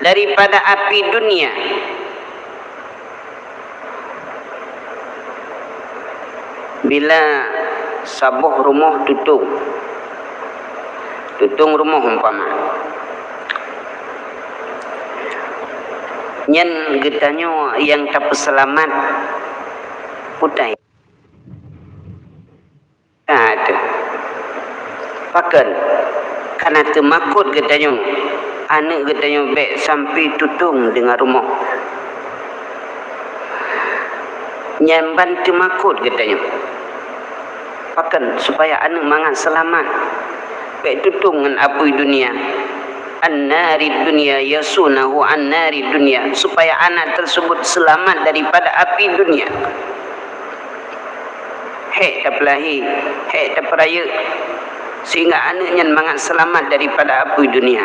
daripada api dunia. Bila sabuh rumah tutung rumah umpama nyen getanya yang tak selamat putai ada pakan karena temakut getanya anak getanya baik sampai tutung dengan rumah nyen bantu makut getanya pakan supaya anak mangan selamat baik tutung dengan api dunia an-nari dunia yasunahu an-nari dunia supaya anak tersebut selamat daripada api dunia. Hek tak pelahi, hek tak peraya sehingga anaknya mangan selamat daripada api dunia.